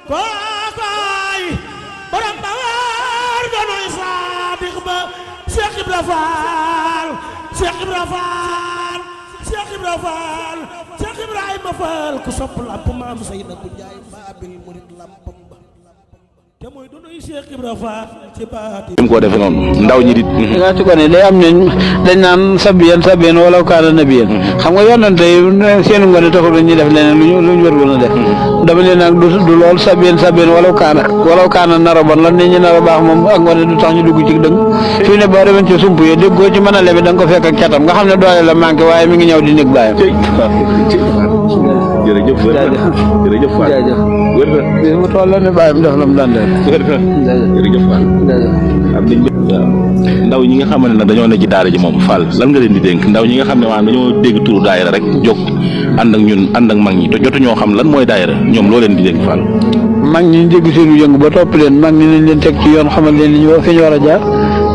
kookoy borom bawar donoy saadiq ba Cheikh Ibra Fall Cheikh Ibra Fall Cheikh Ibra Fall Cheikh Ibrahima Fall ku sopp lamp maam Seydou Ndiaye Babil murid lampam ba te mooy donoy Cheikh Ibra Fall ci baati mu ko defee noonu ndaw ñi di nga ci ko ne day am ñooñ dañ naan sabiyan wala kaana nabiyan xam nga yonante seen ngone taxul ñu def leneen luñu wër gën a def dama leen nag du lool sabiyan wala kaana nara bon lan nit ñi nara baax moom ak ngone du tax ñu dugg ci dëgg fii ne boo demoon ci sump yi déggoo ci mën a lebe da nga ko fekk ak catam nga xam ne doole la manqué waaye mi ngi ñëw di nekk bàyyam jërëjëf jërëjëf wër na mu toll la ne bàyyam def la mu daan def jërëjëf Fall am nañ ndaw ñi nga xam ne nag dañoo ne ci daara ji moom Fall lan nga leen di dénk ndaw ñi nga xam ne maanaam dañoo dégg turu daayira rek jóg ànd ak ñun ànd ak mag ñi te jotu ñoo xam lan mooy daayira ñoom loo leen di dénk Fall mag ñi dégg seenu yëngu ba topp leen mag ñi nañ leen teg ci yoon xamal leen li ñu fi ñu war a jaar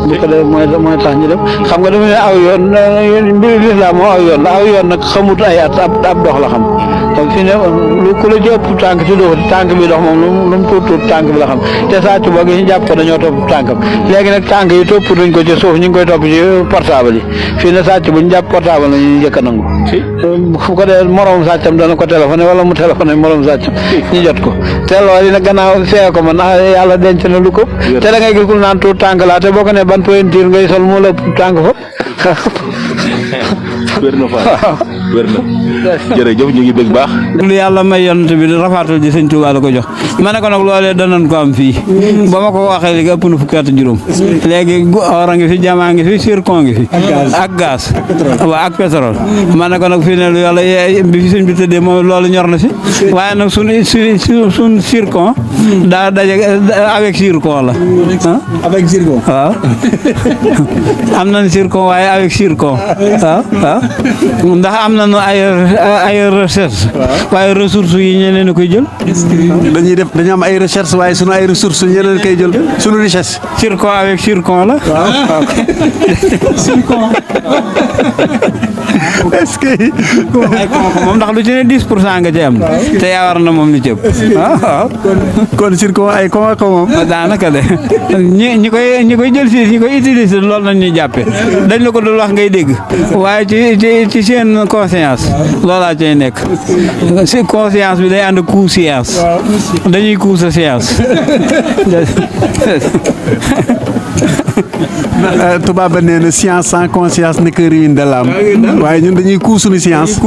bu ko def mooy tax ñu dem xam nga dama ne aw yoon mbiru lislaam moo aw yoon la aw yoon nag xamut ay at ab dox la xam donc fi ne lu ku la ci ëpp tànk ci dox tànk bi dox moom lu mu tuut tànk bi la xam te sàcc boo gi ñu jàpp ko dañoo topp tànkam léegi nag tànk yi topp duñ ko ci suuf ñu ngi koy topp ci portable yi fii ne sàcc bu ñu jàpp portable la ñu njëkk a nangu fu ko dee moroom sàccam dana ko téléphoné wala mu téléphoné moroom sàccam ñu jot ko te loolu nag gannaaw see ko man yàlla denc na lu ko te da ngay gis ku naan tuut tànk laa te boo ko ne ban pointure ngay sol mu la tànk fa wér na Fall wér na jërëjëf ñu ngi bëgg baax lu yàlla may yonent bi rafaatul ji sëñ Tuubaa la ko jox ma ne ko nag loolee danañ ko am fii ba ma ko waxee léegi ëpp na fukki at juróom léegi or a ngi fi jamaa ngi fi zircon ngi fi ak gaz waaw ak pétrole ma ne ko nag fii ne lu yàlla bi fi sëñ bi tëddee moom loolu ñor na si waaye nag suñ zircon daa daje avec zircon la avec zircon waaw am nañ zircon waaye avec zircon waaw ndax am nañu ay recherche waaye ressources yi ñeneen a koy jël dañu am ay recherche waaye sunu ay ressources ñeneen koy jël sunu richesse zircon avec zircon la waaw zircon est-ce que moom ndax lu ci ne 10% nga ci am te yaa war na moom li ci ëpp waaw kon zircon ay ko moom daanaka de ñi koy jël si ñi koy utiliser loolu nañ ñuy jàppe dañ la ko dul wax ngay dégg waaye ci seen conscience loolaa cay nekk si conscience bi day ànd coup science dañuy coup sa science tubaab ba nee na science sans conscience n'est que ruine de l'âme waaye ñun dañuy coup suñu science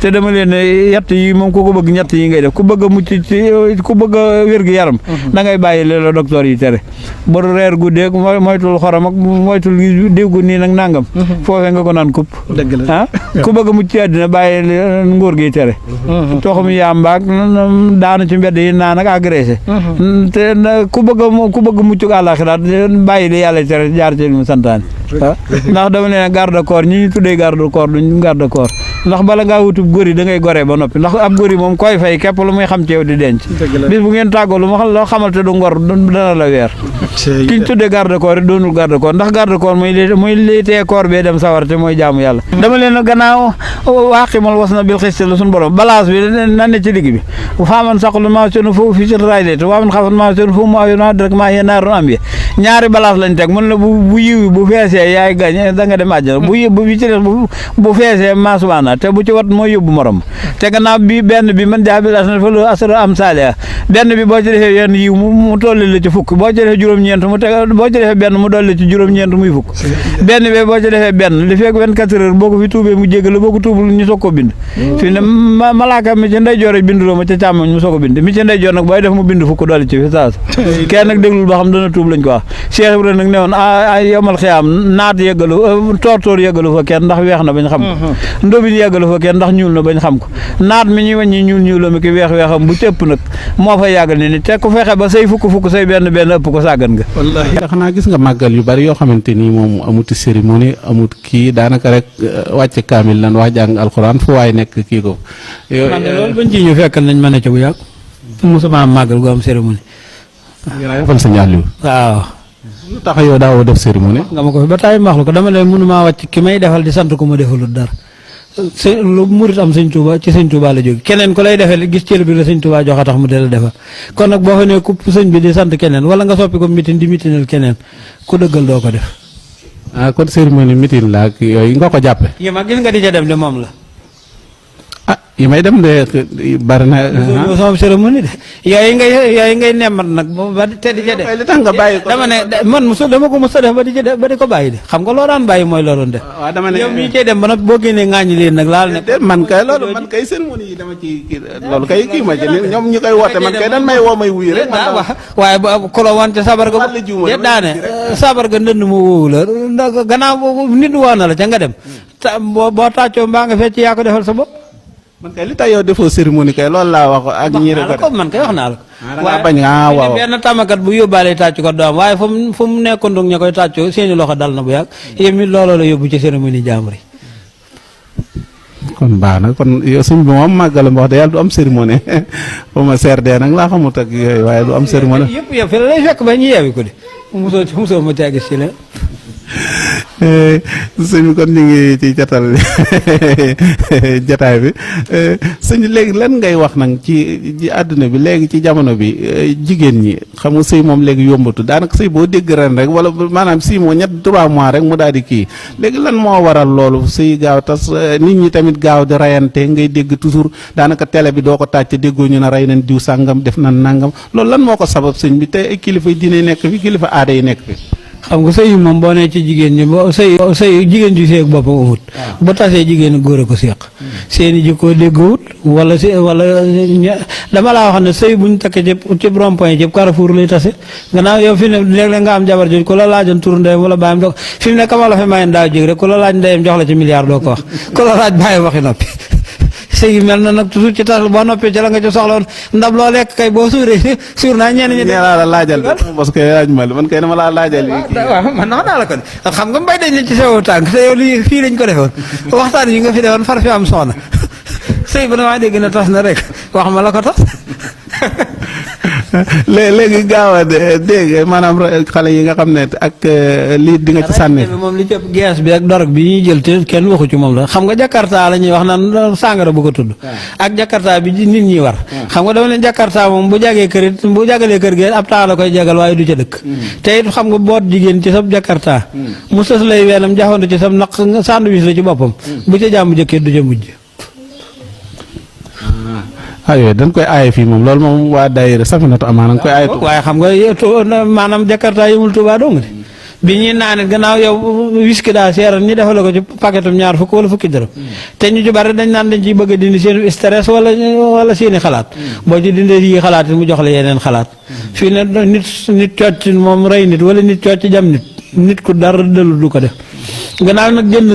te dama leen ne yett yi moom ku ko bëgg ñett yi ngay def ku bëgg a mucc ci ku bëgg a wér-gu yaram da ngay bàyyi leen la docteur yi tere ba reer guddeeg moytul xorom ak moytul déggu nii nag nangam foofee nga ko naan kupp ah ku bëgg a mucc ci àddina bàyyi nguur gi tere toxum yàmbaak daanu ci mbedd yi naan ak agressé te ku bëgg mucc àllaaxira bàyyi li yàlla tere jaar ci li mu santaane ndax dama leen garde corps ñi ñu tuddee garde corps duñ garde corps ndax bala ngaa wutub góor yi da ngay goree ba noppi ndax ab góor yi moom koy fay képp lu muy xam ci yow di denc bis bu ngeen tàggoo lu ma loo xamal te du ngor dana la weer ki ñu tuddee garde corps yi doonul garde corps ndax garde corps muy li tee corps bee dem sawar te mooy jaamu yàlla dama leen gannaaw waaqimal was na bil xiste la suñu borom balance bi nan ne ci digg bi faaman saqlu ma sonu foofu fii ci raydete waaman xafan ma sonu foofu mu ayoona direk maa yee naarun am bi ñaari balance lañ teg mun la bu yiw bu feesee yaay gañ da nga dem àjjana bu ci des bu feesee maa subhaana te bu ci wat mooy yóbbu morom te gannaaw bi benn bi man jaabil asna fa lu asra am salia benn bi boo ci defee yenn yiw mu tolli la ci fukk boo ci defee juróom-ñeent mu teg boo ci defee benn mu dolli ci juróom-ñeent muy fukk benn bi boo ci defee benn li fekk 24 heures boo ko fi tuubee mu jéggal boo ko tuubul ñu soog ko bind fii ne malaaka mi ci ndeyjoor binduloo ma ca càmmoñ mu soog ko bind mi ci ndeyjoor nag booy def mu bind fukk dolli ci fi saas kenn nag déglul ba xam dana tuub lañ ko wax Cheikh Ibrahima nag ne woon yomal xiyaam naat yëggalu toor yëggalu fa kenn ndax weex na bañ xam ko ndobin yëggalu fa kenn ndax ñuul na bañ xam ko naat mi ñuy wàññi ñuul la mi ki weexam bu cëpp nag moo fa yàggal ni te ku fexe ba say fukk say benn ëpp ko sàggan nga wallaahi xanaa gis nga màggal yu bari yoo xamante ni moom amuti cérémonie amut kii daanaka rek wàcce kaamil lan wax jàng alxuraan fu waay nekk kii ko man de loolu bañ ci ñu fekkal nañ mën a ca bu yàgg mosuma màggal gu am cérémonie defal sa ñaal waaw lu tax yow daawoo def cérémonie nga ma ko fi ba taay maax la ko dama leen mënumaa wàcc ki may defal di sant ko ma defalul dara lu murit am sëñ Touba ci sëñ Touba la jóge keneen ku lay defee gis cër bi la sëñ Touba jox a tax mu dee la defal kon nag boo fa ne ku sëñ bi di sant keneen wala nga soppi ko mitin di mitinal keneen ku dëggal doo ko def. ah kon cérémonie meeting la ak yooyu nga ko jàppe yi ma gis nga di ca dem de moom la. ah yi may dem de bari na. sama cérémonie de yooyu ngay nemmat nag ba te di ca def. li tax nga bàyyi ko dama ne man dama ko mos a def ba di ca def ba di ko bàyyi de xam nga loo daan bàyyi mooy loo doon def. waaw dama ne yow mii cee dem ba nag boo génnee ŋaañu leen nag laal ne. man kay loolu man kay cérémonie yi dama ci loolu kay kii ma ci ñoom ñu koy woote man kay dan may woo may wuyu rek. waaye ku la woon ca sabar ga de daane sabar ga ndënd mu wóowu la gannaaw nit woo na la ca nga dem boo tàccoo mbaa nga fecc yaa ko defal sa bopp. man kay li tax yow defoo cérémonie kay loolu laa wax ak ñi rek man kay wax naa la ko. waaye bañ waaw benn tàmmakat bu yóbbaale tàcc ko doom waaye fu mu nekkoon ña koy tàccoo seeni loxo dal na bu yàgg yéen mi looloo la yóbbu ci cérémonie jàmbur yi. kon baax na kon yow suñ bi moom màggalam wax de yàlla du am cérémonie ba ma CRD nag laa xamut ak yooyu waaye du am cérémonie. yëpp fi la lay fekk ba ñu yeewi ko de mosoo ma caa gis ci la. sëñ bi kon ñu ngi ci jatal jataay bi sëñ léegi lan ngay wax nag ci àdduna bi léegi ci jamono bi jigéen ñi xam nga sëy moom léegi yombatu daanaka sëy boo dégg ren rek wala maanaam 6 mois ñett 3 mois rek mu daal di kii léegi lan moo waral loolu sëy gaaw tas nit ñi tamit gaaw di rayante ngay dégg toujours daanaka télé bi doo ko tàcc déggoo ñu ne rey nañ diw sàngam def nañ nangam loolu lan moo ko sabab sëñ bi te kilifa yi diine nekk fi kilifa aada yi nekk fi. xam nga sëy moom boo nee ci jigéen ñi sëy jigéen ju seeg boppam amut bu tasee jigéen góor a ko seq seeni jikko déggawut wala dama laa wax ne sëy buñ takkee ci rond-point ci Carrefour lay tase gannaaw yow fi ne léeg-léeg nga am jabar jooju ku la laajoon tur ndeyam wala bàyyam doo fi mu ne kama la fi mayen daaw jég rek ku la laaj ndeyam jox la ci milliard doo ko wax ku la laaj bàyyi waxi noppi sëy yi mel na nag toujours ci tas boo noppee ci la nga ci soxla woon ndab loo lekk kay boo suuree suur naa ñenn ñi. laa la laajal parce que laaj ma man kay dama laa laajal. waaw man wax naa la ko xam nga mbay dañ ci sew tànk te yow lii fii lañ ko defoon waxtaan yi nga fi defoon far fi am soxna sëy ba damaa dégg na tas na rek wax ma la ko tas. léegi gaaw a dégg maanaam xale yi nga xam ne ak lii di nga ci sànni. moom li ci ëpp gees bi ak dorog bi ñuy jël te kenn waxu ci moom la xam nga Jakarta la ñuy wax naan sàngara bu ko tudd. ak Jakarta bi nit ñi war. xam nga dama leen Jakarta moom bu jagee kër it bu jagalee kër gi ab temps la koy jagal waaye du ca dëkk. te it xam nga boot jigéen ci sab Jakarta. mu sës lay weenam jaxandu ci sab naq sandwich la ci boppam. bu ca jàmm jëkkee du ca mujj. yooyu dañ koy aaye fii moom loolu moom waa daayira Safinatu Amaan nga koy aaye. waaye xam nga maanaam Jakarta yëmul Tuubaa dong de bi ñuy naan gannaaw yow whisky daa seeral ñi defal ko ci paquetum ñaar fukk wala fukki dërëm te ñu ci bari dañ naan dañ ciy bëgg a dindi seen stress wala seeni xalaat boo ci dindee yi xalaat mu jox la yeneen xalaat fii ne nit cocc moom rey nit wala nit cocc jam nit ku dara dëlu du ko def gannaaw nag jënd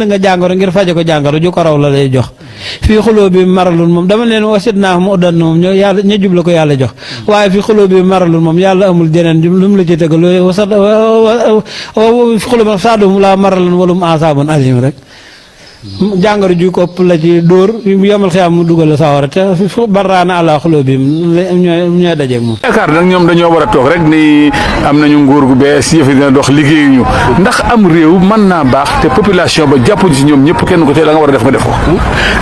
nga jàngoro ngir faje ko jàngoro ju ko raw la lay jox fii xuloo bi maralun moom dama leen wasit naa mu uddan moom ñoo yàlla ña jub la ko yàlla jox waaye fii xuloo bi maralun moom yàlla amul jeneen lu mu la ci tegal wasat xuloo bi saadum laa maralun walum asaabun alim rek jàngoro ju ko ëpp la ci dóor yomal xiyam mu dugal la sawara te fu baraana àla xuloo bi ñooy dajeeg moom. yaakaar nag ñoom dañoo war a toog rek ni am nañu nguur gu bees yëf yi dina dox liggéeyuñu ndax am réew mën naa baax te population ba jàppuñu si ñoom ñëpp kenn ko te la nga war a def nga def ko.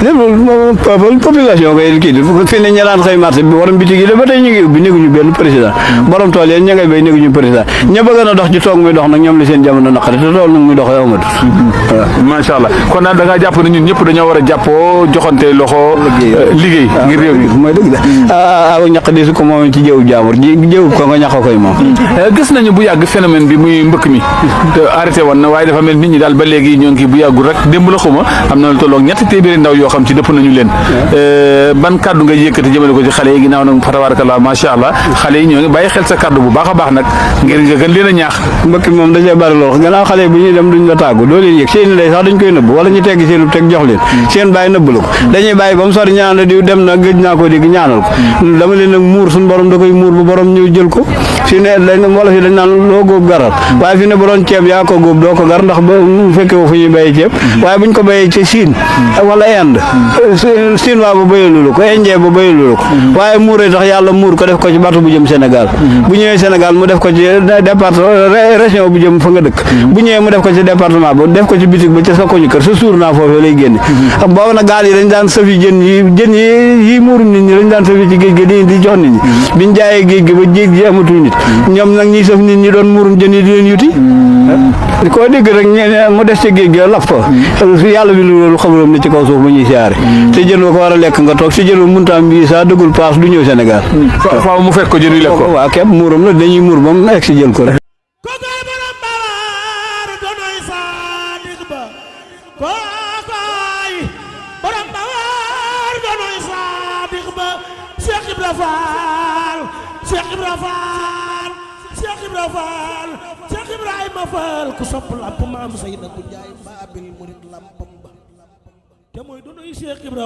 lépp population koy kii fi ne ñalaan xëy marché bi borom bitig yi de ba tey ñu ngi ubbi néguñu benn président borom tool yi ña ngay béy néguñu président ña bëgg na dox ci toog muy dox nag ñoom li seen jamono naqari te tool nag muy dox yow amatu. macha allah kon daal da ngaa jàpp ne ñun ñëpp dañoo war a jàppoo joxante loxo liggéey ngir réew mi mooy dëgg la ñaq di su ko moom ci jëwu jaamur jëwu ko nga ñaq koy moom. gis nañu bu yàgg phénomène bi muy mbëkk mi te arrêté woon na waaye dafa mel nit ñi daal ba léegi ñoo ngi bu yàggul rek démb la xuma am na lu tolloog 300 ndaw yoo xam ci dëpp nañu leen ban kàddu nga yëkkati jëmale ko ci xale yi ginnaaw nag fa tabarakallah macha allah xale yi ñoo ngi bàyyi xel sa kàddu bu baax a baax nag ngir nga gën leen a ñaax. mbëkk mi moom da cee bari lool gannaaw xale yi bu ñuy dem duñ la tàggu doo leen yëg seeni lay sax dañ koy nëbb wala ñu teg teggi seenu teg jox leen seen bàyyi nëbb la ko dañuy bàyyi ba mu sori ñaan la diw dem na gëj naa ko dégg ñaanal ko dama leen nag muur suñu borom da koy muur bu borom ñëw jël ko fi ne wala fi dañ naan loo góob garal waaye fi ne bu doon ceeb yaa ko góob doo ko gar ndax ba mu fekkee fu ñuy béyee ceeb waaye buñ ko béyee ci Siin wala Inde Siin waa ba béyalulu ko Indien ba béyalulu ko waaye muuree tax yàlla muur ko def ko ci bateau bu jëm Sénégal bu ñëwee Sénégal mu def ko ci département région bu jëm fa nga dëkk bu ñëwee mu def ko ci département ba def ko ci bitig ba ca sa koñu kër sa suur naa foofee lay génne boobu nag gaal yi dañ daan sëfi jën yi muurum nit ñi dañ daan sëfi ci géej gi di jox nit ñi biñ jaayee géej gi ba géej gi amatul nit ñoom nag ñi sëf nit ñi doon muurum jën yi di leen yuti koo dégg rek mu des ci géej gi lap fa yàlla bi loolu xamulam ne ci kaw suuf mu ñuy siyaare te jën wa ko war a lekk nga toog si jën wa muntaam bi saa dëggul paas du ñëw Sénégal faaw mu fekk ko jën wi lekk ko waaw képp muuram la dañuy muur ba mu egg si jël ko rek kokoy borom bawar donoy saadiq ba kokoy borom bawar donoy saadiq ba Cheikh Ibra Fall Cheikh Ibra Fall Cheikh Ibra Fall Cheikh Ibrahima Fall ku sopp lamp maam Seyna bu Njaay baabil murid lampam ba te mooy donoy Cheikh Ibra